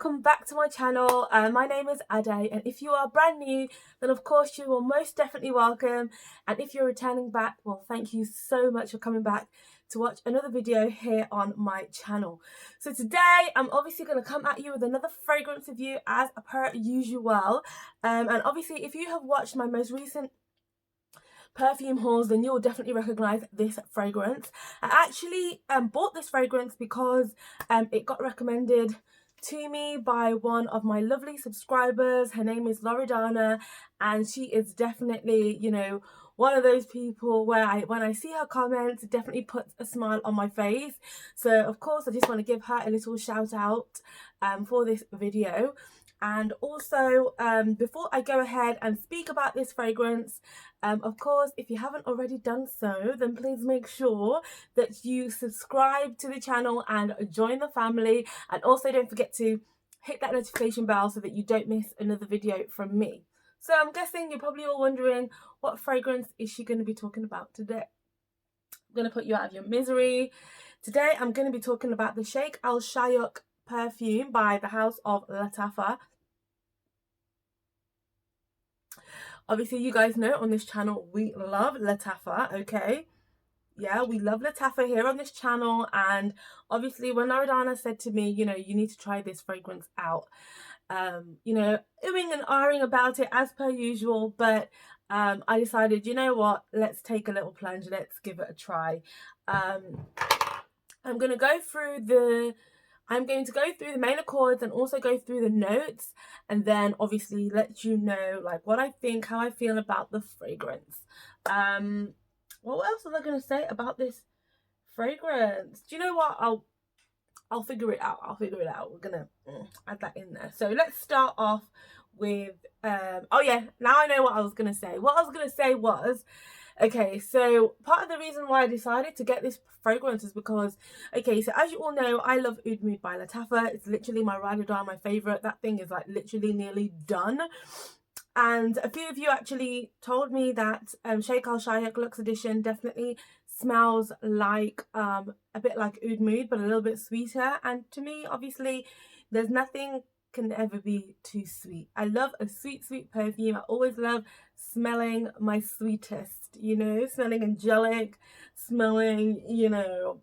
welcome back to my channel. My name is Ade, and if you are brand new, then of course you are most definitely welcome. And if you're returning back, well, thank you so much for coming back to watch another video here on my channel. So today I'm obviously going to come at you with another fragrance review as per usual. And obviously if you have watched my most recent perfume hauls, then you'll definitely recognize this fragrance. I actually bought this fragrance because it got recommended to me by one of my lovely subscribers. Her name is Loredana, and she is definitely, you know, one of those people where when I see her comments, it definitely puts a smile on my face. So of course I just want to give her a little shout out for this video. And also, before I go ahead and speak about this fragrance, of course, if you haven't already done so, then please make sure that you subscribe to the channel and join the family. And also don't forget to hit that notification bell so that you don't miss another video from me. So I'm guessing you're probably all wondering, what fragrance is she going to be talking about today? I'm going to put you out of your misery. Today I'm going to be talking about the Sheikh Al Shuyukh perfume by the house of Lattafa. Obviously, you guys know on this channel we love Lattafa, okay? Yeah, we love Lattafa here on this channel. And obviously, when Loredana said to me, you know, you need to try this fragrance out, you know, oohing and ahhing about it as per usual. But I decided, you know what, let's take a little plunge. Let's give it a try. I'm going to go through the main accords and also go through the notes, and then obviously let you know like what I think, how I feel about the fragrance. What else was I going to say about this fragrance? Do you know what? I'll figure it out. We're gonna add that in there. So let's start off with oh yeah, now I know what I was gonna say. What I was gonna say was, okay, so part of the reason why I decided to get this fragrance is because, okay, so as you all know, I love Oud Mood by Lattafa. It's literally my ride or die, my favourite. That thing is like literally nearly done. And a few of you actually told me that Sheikh Al Shuyukh Luxe Edition definitely smells like a bit like Oud Mood, but a little bit sweeter. And to me, obviously, there's nothing can ever be too sweet. I love a sweet perfume. I always love smelling my sweetest, you know, smelling angelic, smelling, you know,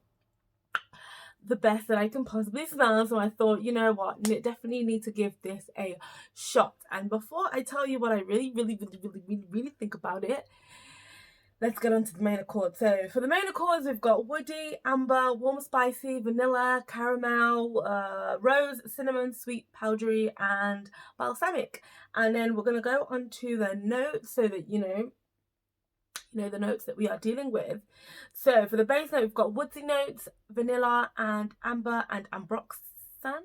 the best that I can possibly smell. So I thought, you know what, definitely need to give this a shot. And before I tell you what I really think about it, let's get on to the main accord. So for the main accords, we've got woody, amber, warm spicy, vanilla, caramel, rose, cinnamon, sweet, powdery, and balsamic. And then we're going to go on to the notes so that you know the notes that we are dealing with. So for the base note, we've got woodsy notes, vanilla and amber and ambroxan.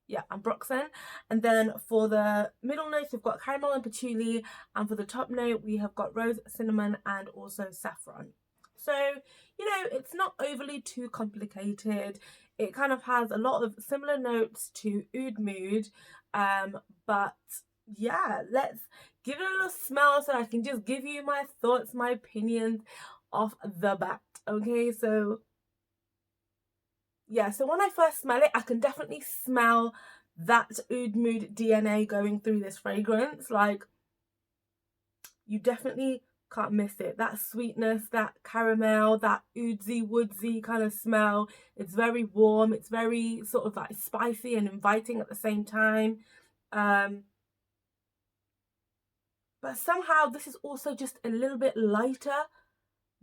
Yeah, ambroxan. And then for the middle notes, we've got caramel and patchouli. And for the top note, we have got rose, cinnamon, and also saffron. So, you know, it's not overly too complicated. It kind of has a lot of similar notes to Oud Mood. But yeah, let's give it a little smell so I can just give you my thoughts, my opinions off the bat. Okay, so yeah, so when I first smell it, I can definitely smell that Oud Mood DNA going through this fragrance. Like, you definitely can't miss it. That sweetness, that caramel, that oudsy, woodsy kind of smell. It's very warm. It's very sort of like spicy and inviting at the same time. But somehow this is also just a little bit lighter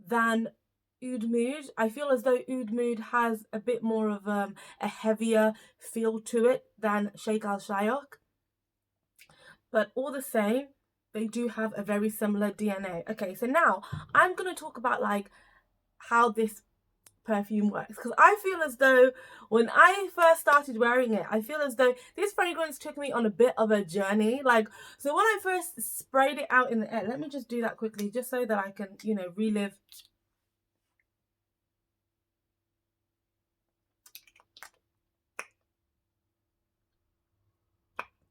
than Oud Mood. I feel as though Oud Mood has a bit more of a heavier feel to it than Sheikh Al Shuyukh. But all the same, they do have a very similar DNA. Okay, so now I'm going to talk about like how this perfume works, because I feel as though when I first started wearing it, I feel as though this fragrance took me on a bit of a journey. Like, so when I first sprayed it out in the air, let me just do that quickly just so that I can, you know, relive.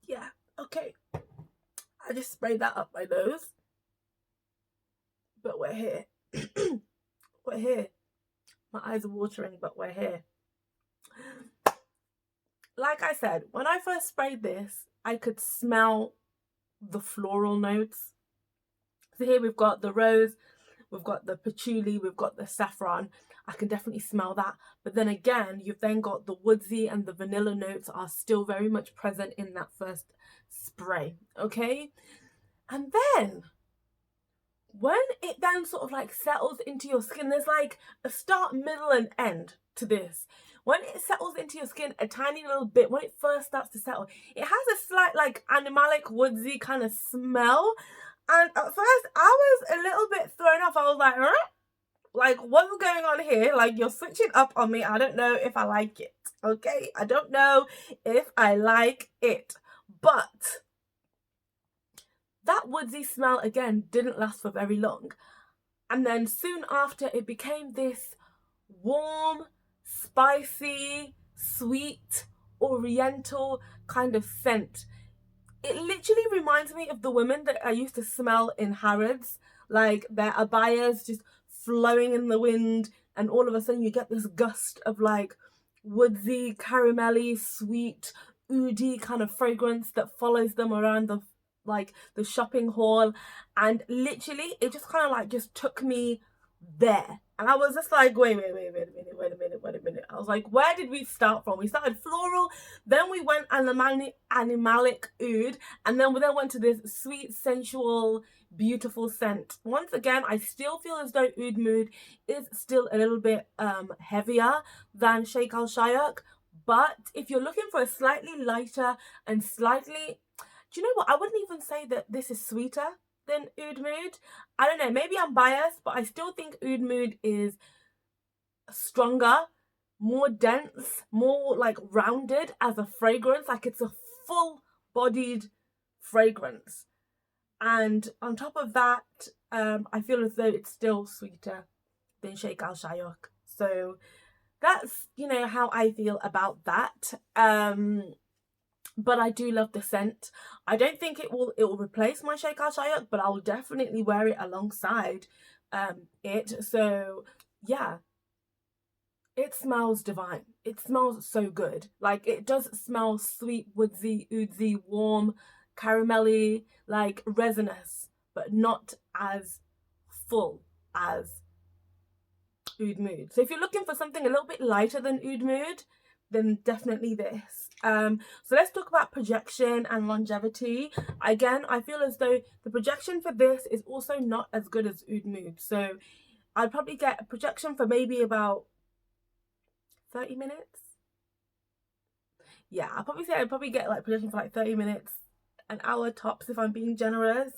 Yeah, okay, I just sprayed that up my nose, but we're here. We're here. My eyes are watering, but we're here. like I said, when I first sprayed this, I could smell the floral notes. So here we've got the rose, we've got the patchouli, we've got the saffron. I can definitely smell that. But then again, you've then got the woodsy and the vanilla notes are still very much present in that first spray, okay? And then when it then sort of like settles into your skin, there's like a start, middle, and end to this. When it settles into your skin a tiny little bit, when it first starts to settle, it has a slight like animalic woodsy kind of smell. And at first I was a little bit thrown off. I was like, huh? Like, what's going on here? Like, you're switching up on me. I don't know if I like it, okay? I don't know if I like it. But that woodsy smell, again, didn't last for very long. And then soon after, it became this warm, spicy, sweet, oriental kind of scent. It literally reminds me of the women that I used to smell in Harrods. Like, their abayas just flowing in the wind, and all of a sudden you get this gust of like woodsy, caramelly, sweet, oody kind of fragrance that follows them around the shopping hall. And literally it just kind of like just took me there. And I was just like, wait a minute. I was like, where did we start from? We started floral, then we went animalic oud, and then we went to this sweet, sensual, beautiful scent. Once again, I still feel as though Oud Mood is still a little bit heavier than Sheikh Al Shuyukh, but if you're looking for a slightly lighter and slightly, do you know what? I wouldn't even say that this is sweeter than Oud Mood. I don't know, maybe I'm biased, but I still think Oud Mood is stronger, more dense, more like rounded as a fragrance. Like, it's a full-bodied fragrance. And on top of that, I feel as though it's still sweeter than Sheikh Al Shuyukh. So that's, you know, how I feel about that. But I do love the scent. I don't think it will replace my Sheikh Al Shuyukh, but I will definitely wear it alongside it. So yeah, it smells divine. It smells so good. Like, it does smell sweet, woodsy, oodsy, warm, caramelly, like resinous, but not as full as Oud Mood. So if you're looking for something a little bit lighter than Oud Mood, then definitely this. So let's talk about projection and longevity. Again, I feel as though the projection for this is also not as good as Oud Mood. So I'd probably get a projection for maybe about 30 minutes. Yeah, I'd probably get like projection for like 30 minutes, an hour tops if I'm being generous.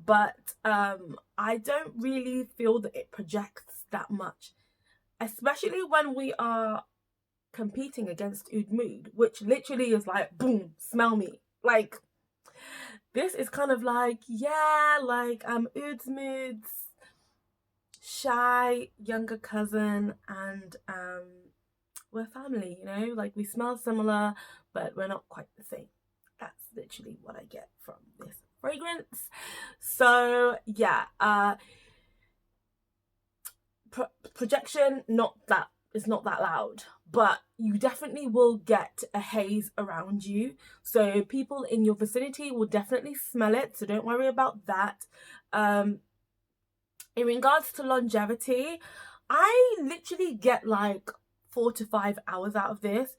But I don't really feel that it projects that much, especially when we are competing against Oud Mood, which literally is like, boom, smell me. Like, this is kind of like, yeah, like Oud Mood's shy younger cousin, and we're family, you know, like we smell similar, but we're not quite the same. That's literally what I get from this fragrance. So yeah, projection, it's not that loud, but you definitely will get a haze around you. So people in your vicinity will definitely smell it. So don't worry about that. In regards to longevity, I literally get like 4 to 5 hours out of this.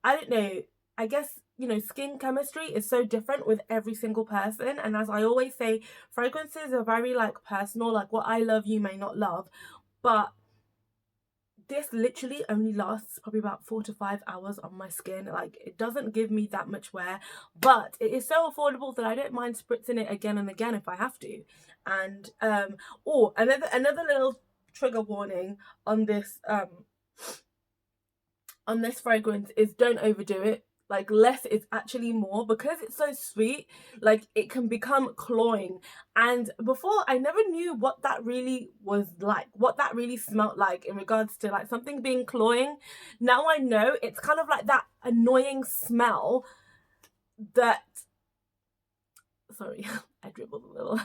I don't know. I guess, you know, skin chemistry is so different with every single person. And as I always say, fragrances are very like personal. Like, what I love, you may not love. But this literally only lasts probably about 4 to 5 hours on my skin. Like, it doesn't give me that much wear, but it is so affordable that I don't mind spritzing it again and again if I have to. And another little trigger warning on this fragrance is don't overdo it. Like, less is actually more, because it's so sweet. Like, it can become cloying. And before, I never knew what that really was like, what that really smelled like in regards to like something being cloying. Now I know it's kind of like that annoying smell that, sorry, I dribbled a little.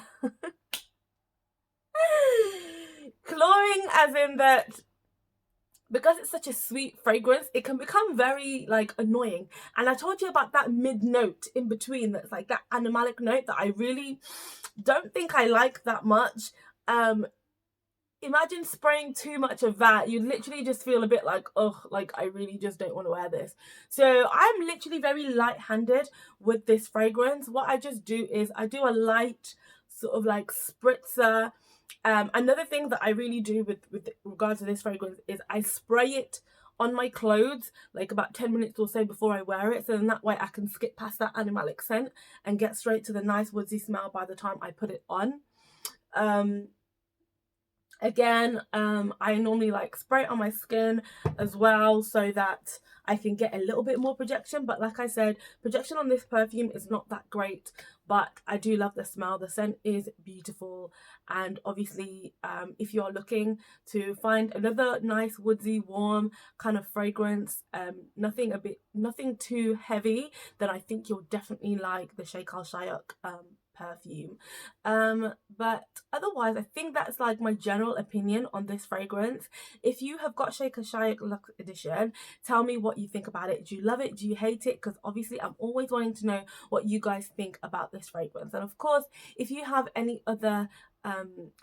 Cloying as in that because it's such a sweet fragrance, it can become very like annoying. And I told you about that mid note in between, that's like that animalic note that I really don't think I like that much. Imagine spraying too much of that. You literally just feel a bit like, oh, like I really just don't want to wear this. So I'm literally very light-handed with this fragrance. What I just do is I do a light sort of like spritzer. Another thing that I really do with regards to this fragrance is I spray it on my clothes like about 10 minutes or so before I wear it, so then that way I can skip past that animalic scent and get straight to the nice woodsy smell by the time I put it on. Again, I normally like spray it on my skin as well so that I can get a little bit more projection. But like I said, projection on this perfume is not that great, but I do love the smell. The scent is beautiful. And obviously, if you're looking to find another nice woodsy, warm kind of fragrance, nothing too heavy, then I think you'll definitely like the Sheikh Shuyukh perfume. But otherwise, I think that's like my general opinion on this fragrance. If you have got Sheikh Shuyukh Luxe Edition, tell me what you think about it. Do you love it? Do you hate it? Because obviously I'm always wanting to know what you guys think about this fragrance. And of course, if you have any other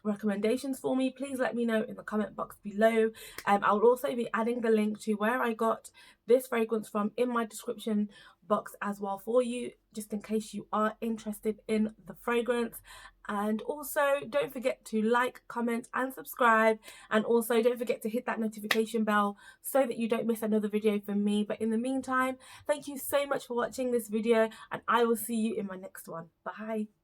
recommendations for me, please let me know in the comment box below. I will also be adding the link to where I got this fragrance from in my description box as well for you, just in case you are interested in the fragrance. And also don't forget to like, comment and subscribe, and also don't forget to hit that notification bell so that you don't miss another video from me. But in the meantime, thank you so much for watching this video, and I will see you in my next one. Bye.